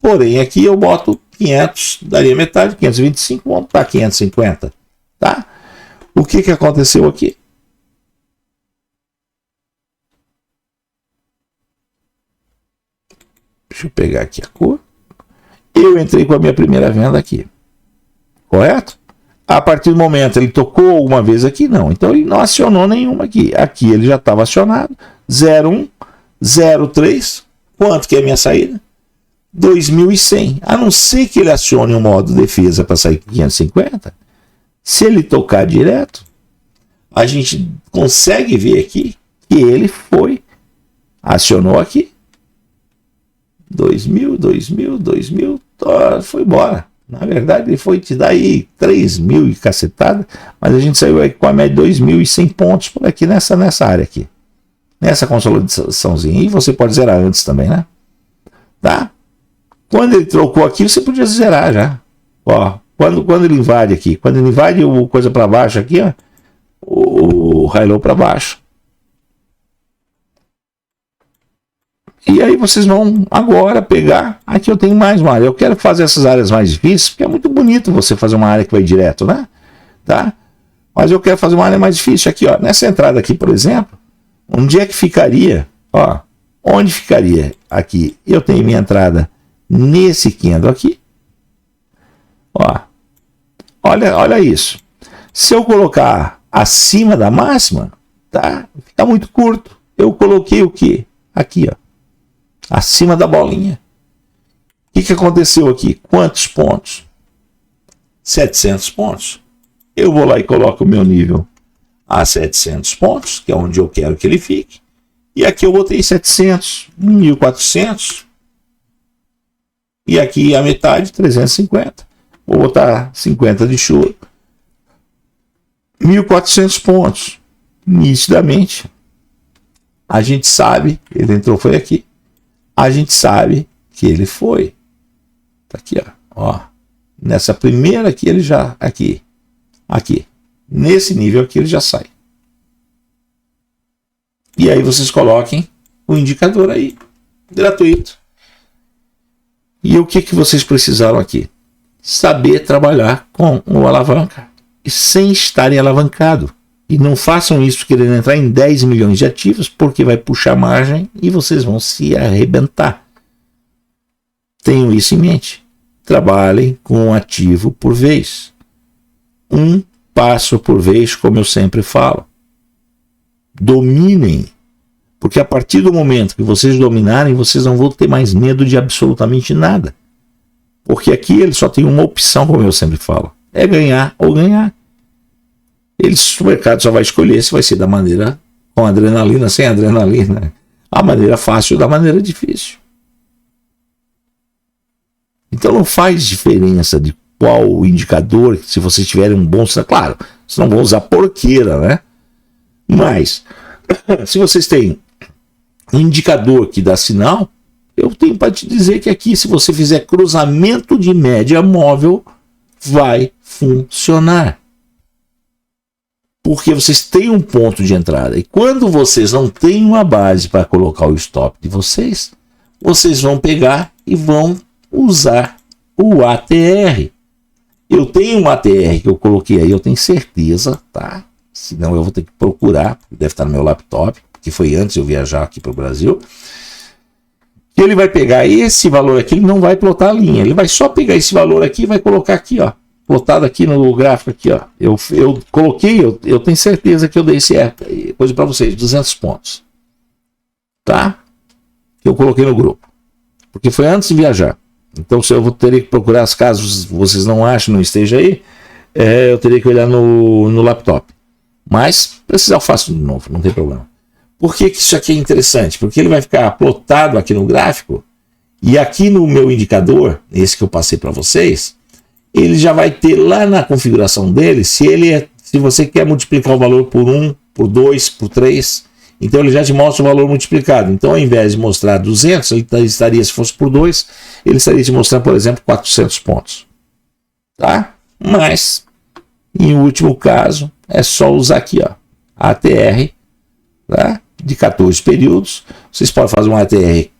Porém, aqui eu boto 500, daria metade, 525, vamos botar 550, tá? O que aconteceu aqui? Deixa eu pegar aqui a cor. Eu entrei com a minha primeira venda aqui, correto? A partir do momento ele tocou alguma vez aqui? Não. Então ele não acionou nenhuma aqui. Aqui ele já estava acionado. 0,1, 0,3. Quanto que é a minha saída? 2.100. A não ser que ele acione o modo defesa para sair 550. Se ele tocar direto, a gente consegue ver aqui que ele foi, acionou aqui, 2.000, foi embora. Na verdade, ele foi te dar aí 3.000 e cacetada, mas a gente saiu aí com a média de 2.100 pontos por aqui nessa área aqui. Nessa consolidaçãozinha. E você pode zerar antes também, né? Tá? Quando ele trocou aqui, você podia zerar já. Ó, quando ele invade aqui, quando ele invade o coisa para baixo aqui, ó, o high low para baixo. E aí vocês vão agora pegar, aqui eu tenho mais uma área, eu quero fazer essas áreas mais difíceis, porque é muito bonito você fazer uma área que vai direto, né? Tá? Mas eu quero fazer uma área mais difícil aqui, ó, nessa entrada aqui, por exemplo, onde é que ficaria, ó, onde ficaria aqui? Eu tenho minha entrada nesse candle aqui, ó, olha isso, se eu colocar acima da máxima, tá? Fica muito curto, eu coloquei o que? Aqui, ó, acima da bolinha. O que aconteceu aqui? Quantos pontos? 700 pontos. Eu vou lá e coloco o meu nível a 700 pontos, que é onde eu quero que ele fique. E aqui eu botei 700, 1.400. E aqui a metade, 350. Vou botar 50 de choro. 1.400 pontos. Nitidamente. A gente sabe, ele entrou, foi aqui. A gente sabe que ele foi. Tá aqui, ó. Nessa primeira aqui, ele já... Aqui. Nesse nível aqui, ele já sai. E aí vocês coloquem o indicador aí. Gratuito. E o que vocês precisaram aqui? Saber trabalhar com o alavanca. E sem estarem alavancados. E não façam isso querendo entrar em 10 milhões de ativos, porque vai puxar margem e vocês vão se arrebentar. Tenham isso em mente. Trabalhem com um ativo por vez. Um passo por vez, como eu sempre falo. Dominem. Porque a partir do momento que vocês dominarem, vocês não vão ter mais medo de absolutamente nada. Porque aqui ele só tem uma opção, como eu sempre falo. É ganhar ou ganhar. O mercado só vai escolher se vai ser da maneira com adrenalina, sem adrenalina. A maneira fácil ou da maneira difícil. Então não faz diferença de qual indicador, se vocês tiverem um bom... Claro, vocês não vão usar porqueira, né? Mas, se vocês têm um indicador que dá sinal, eu tenho para te dizer que aqui, se você fizer cruzamento de média móvel, vai funcionar. Porque vocês têm um ponto de entrada. E quando vocês não têm uma base para colocar o stop de vocês, vocês vão pegar e vão usar o ATR. Eu tenho um ATR que eu coloquei aí, eu tenho certeza, tá? Senão eu vou ter que procurar, deve estar no meu laptop, que foi antes de eu viajar aqui para o Brasil. Ele vai pegar esse valor aqui, ele não vai plotar a linha, ele vai só pegar esse valor aqui e vai colocar aqui, ó. Plotado aqui no gráfico aqui, ó. Eu coloquei, eu tenho certeza que eu dei esse coisa para vocês, 200 pontos. Tá? Que eu coloquei no grupo. Porque foi antes de viajar. Então, se eu vou ter que procurar as casos vocês não acham, não esteja aí, eu teria que olhar no laptop. Mas, precisar eu faço de novo, não tem problema. Por que isso aqui é interessante? Porque ele vai ficar plotado aqui no gráfico e aqui no meu indicador, esse que eu passei para vocês, ele já vai ter lá na configuração dele, se você quer multiplicar o valor por 1, por 2, por 3, então ele já te mostra o valor multiplicado. Então, ao invés de mostrar 200, ele estaria, se fosse por 2, ele estaria te mostrando, por exemplo, 400 pontos. Tá? Mas, em último caso, é só usar aqui, ó, ATR, tá? De 14 períodos. Vocês podem fazer um ATR,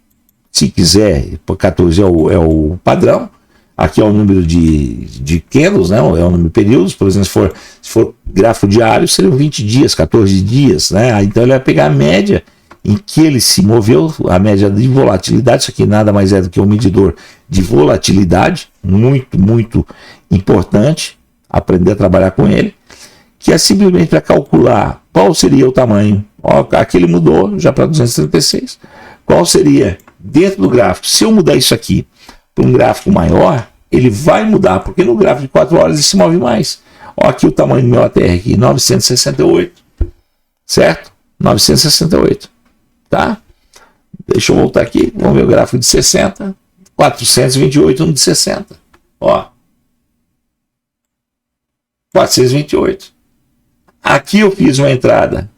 se quiser, por 14 é o padrão. Aqui é o número de candles, né? É o número de períodos. Por exemplo, se for gráfico diário, seriam 20 dias, 14 dias, né? Então ele vai pegar a média em que ele se moveu, a média de volatilidade. Isso aqui nada mais é do que um medidor de volatilidade, muito, muito importante aprender a trabalhar com ele, que é simplesmente para calcular qual seria o tamanho. Ó, aqui ele mudou já para 236. Qual seria dentro do gráfico? Se eu mudar isso aqui para um gráfico maior, ele vai mudar, porque no gráfico de 4 horas ele se move mais. Ó, aqui o tamanho do meu ATR aqui, 968, certo? 968, tá? Deixa eu voltar aqui, vamos ver o gráfico de 60, 428 no de 60, ó, 428. Aqui eu fiz uma entrada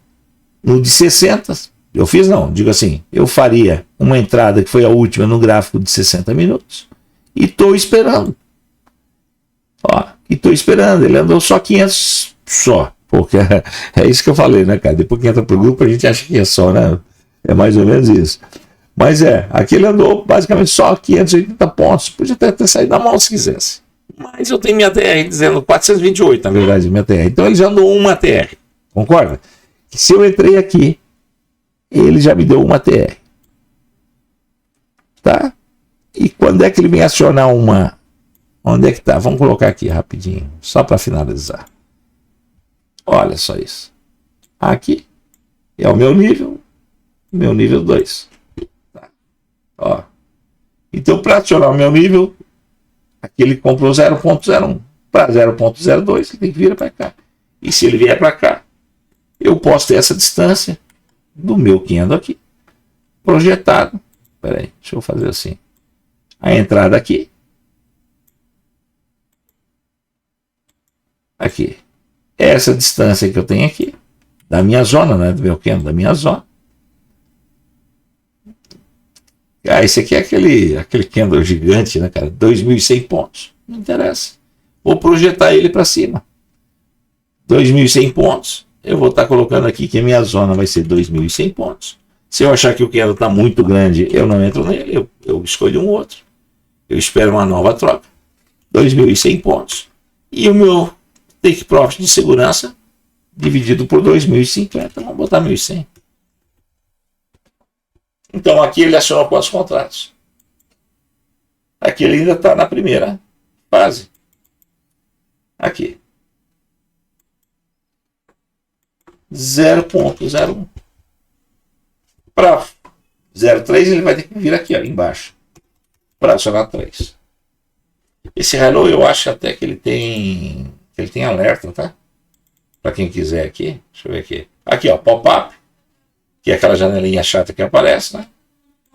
no de 60, eu fiz não, digo assim, eu faria uma entrada que foi a última no gráfico de 60 minutos e estou esperando. Ó, e estou esperando, ele andou só 500 só, porque é isso que eu falei, né, cara? Depois que entra pro grupo a gente acha que é só, né? É mais ou menos isso. Mas aqui ele andou basicamente só 580 pontos, podia ter saído da mão se quisesse. Mas eu tenho minha TR dizendo 428, na verdade, minha TR. Então ele já andou uma TR, concorda? Que se eu entrei aqui, ele já me deu uma TR. Tá? E quando é que ele vem acionar uma... Onde é que tá? Vamos colocar aqui rapidinho, só para finalizar. Olha só isso. Aqui é o meu nível 2. Tá? Ó. Então, para acionar o meu nível, aqui ele comprou 0.01. Para 0.02, ele tem que vir para cá. E se ele vier para cá, eu posso ter essa distância do meu candle aqui, projetado. Espera aí, deixa eu fazer assim. A entrada aqui. Aqui. Essa distância que eu tenho aqui, da minha zona, né? Do meu candle, da minha zona. Esse aqui é aquele candle gigante, né, cara? 2.100 pontos. Não interessa. Vou projetar ele para cima. 2.100 pontos. Eu vou estar colocando aqui que a minha zona vai ser 2.100 pontos. Se eu achar que o candle está muito grande, eu não entro nele. Eu escolho um outro. Eu espero uma nova troca. 2.100 pontos. E o meu take profit de segurança dividido por 2.050. Vamos botar 1.100. Então aqui ele aciona quantos contratos? Aqui ele ainda está na primeira fase. Aqui. 0.01. Para 0.3 ele vai ter que vir aqui, ó, embaixo. Para acionar 3. Esse hello eu acho até que ele tem alerta, tá? Para quem quiser aqui. Deixa eu ver aqui. Aqui, ó, pop-up. Que é aquela janelinha chata que aparece, né?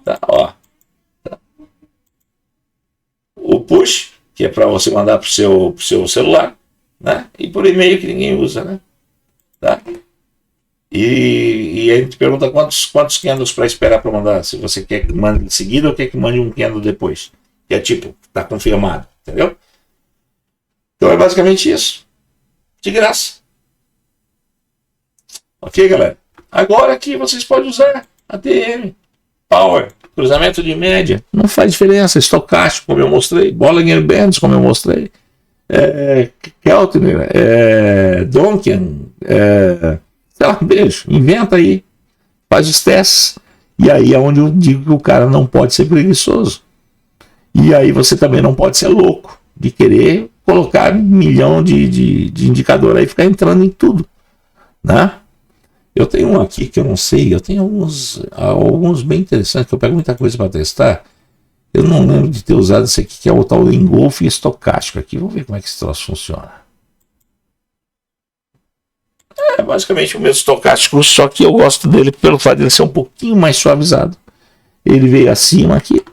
Tá, ó. Tá. O push, que é para você mandar pro seu celular, né? E por e-mail que ninguém usa, né? Tá? E a gente pergunta quantos candles para esperar para mandar, se você quer que mande em seguida ou quer que mande um candle depois. Que é tipo, tá confirmado, entendeu? Então é basicamente isso. De graça. Ok, galera? Agora aqui vocês podem usar ATM, Power, cruzamento de média. Não faz diferença. Estocástico, como eu mostrei. Bollinger Bands, como eu mostrei. Keltner, Donkin, sei lá, beijo. Inventa aí. Faz os testes. E aí é onde eu digo que o cara não pode ser preguiçoso. E aí você também não pode ser louco de querer colocar 1 milhão de indicador aí e ficar entrando em tudo, né? Eu tenho um aqui que eu não sei, eu tenho alguns bem interessantes, que eu pego muita coisa para testar. Eu não lembro de ter usado esse aqui, que é o tal do engolfe estocástico aqui. Vamos ver como é que esse troço funciona. É basicamente o mesmo estocástico, só que eu gosto dele pelo fato de ele ser um pouquinho mais suavizado. Ele veio acima aqui,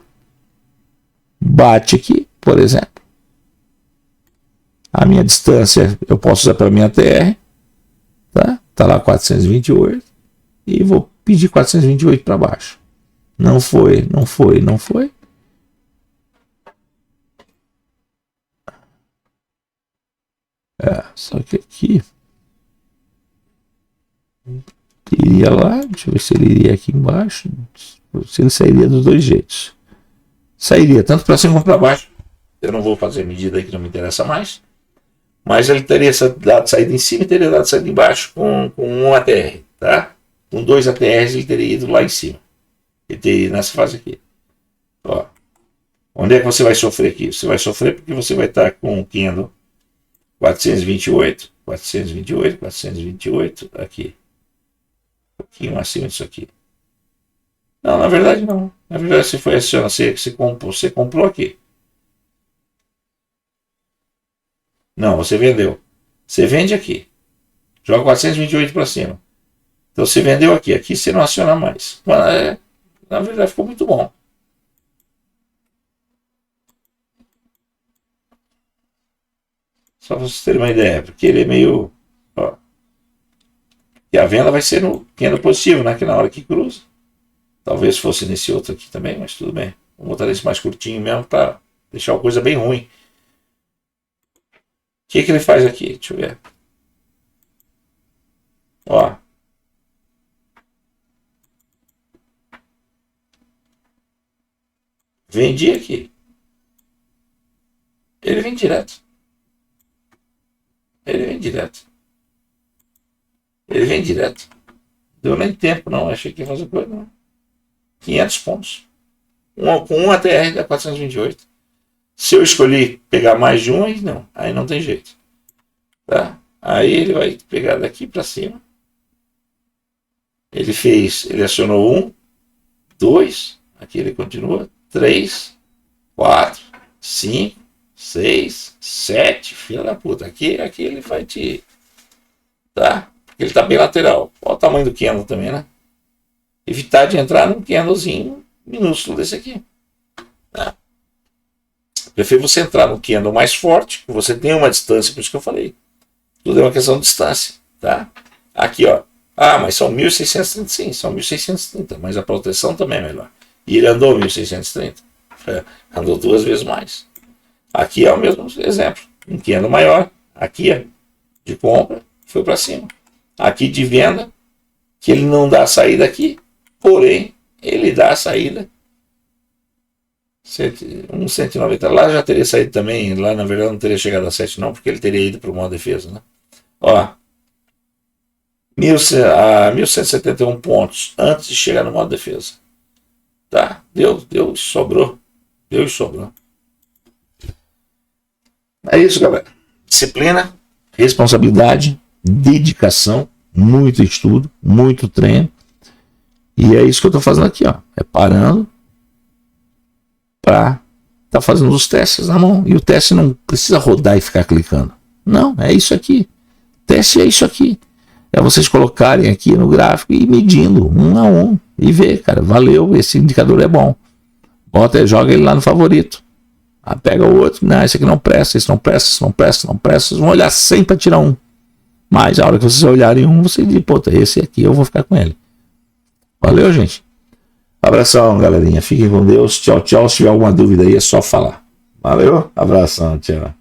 bate aqui, por exemplo. A minha distância eu posso usar para minha TR, tá? Tá lá 428 e vou pedir 428 para baixo. Não foi. Só que aqui iria lá, deixa eu ver se ele iria aqui embaixo, se ele sairia dos dois jeitos. Sairia tanto para cima como para baixo. Eu não vou fazer medida aí que não me interessa mais. Mas ele teria dado saída em cima e teria dado saída embaixo com um ATR, tá? Com 2 ATRs ele teria ido lá em cima. Ele teria ido nessa fase aqui. Ó. Onde é que você vai sofrer aqui? Você vai sofrer porque você vai estar com o candle 428 aqui. Um pouquinho acima disso aqui. Não, na verdade não. Na verdade você foi acionar, você comprou aqui. Não, você vendeu. Você vende aqui. Joga 428 para cima. Então você vendeu aqui, aqui você não aciona mais. Mas, na verdade ficou muito bom. Só para vocês terem uma ideia, porque ele é meio... Ó, e a venda vai ser no candle positivo, né? Que na hora que cruza. Talvez fosse nesse outro aqui também, mas tudo bem. Vou botar esse mais curtinho mesmo para deixar a coisa bem ruim. O que ele faz aqui? Deixa eu ver. Ó. Vendi aqui. Ele vem direto. Ele vem direto. Ele vem direto. Deu nem tempo, não. Achei que ia fazer coisa, não. 500 pontos. Com um ATR dá 428. Se eu escolher pegar mais de um, aí não tem jeito. Tá? Aí ele vai pegar daqui para cima. Ele acionou 1, 2, aqui ele continua, 3, 4, 5, 6, 7, filha da puta. Aqui ele vai te... Tá? Ele tá bem lateral. Olha o tamanho do candle também, né? Evitar de entrar num candlezinho minúsculo desse aqui. Tá? Prefiro você entrar no candle mais forte, que você tem uma distância, por isso que eu falei. Tudo é uma questão de distância. Tá? Aqui, ó. Ah, mas são 1630, sim, são 1630, mas a proteção também é melhor. E ele andou 1630. Andou 2 vezes mais. Aqui é o mesmo exemplo. Um candle maior, aqui é de compra, foi para cima. Aqui de venda, que ele não dá a saída aqui, porém, ele dá a saída. 190. Lá já teria saído também, lá na verdade não teria chegado a 7 não, porque ele teria ido para o modo defesa, né? Ó, 1171 pontos antes de chegar no modo defesa. Tá? Deu, sobrou. Deu e sobrou. É isso, galera. Disciplina, responsabilidade, dedicação, muito estudo, muito treino. E é isso que eu estou fazendo aqui, ó. É parando para estar fazendo os testes na mão. E o teste não precisa rodar e ficar clicando. Não, é isso aqui. O teste é isso aqui. É vocês colocarem aqui no gráfico e medindo um a um. E ver, cara, valeu, esse indicador é bom. Bota, joga ele lá no favorito. Ah, pega o outro. Não, esse aqui não presta, esse não presta, esse não presta, não presta. Vocês vão olhar 100 para tirar um. Mas a hora que vocês olharem um, vocês dizem, pô, esse aqui eu vou ficar com ele. Valeu, gente. Abração, galerinha. Fiquem com Deus. Tchau, tchau. Se tiver alguma dúvida aí, é só falar. Valeu. Abração. Tchau.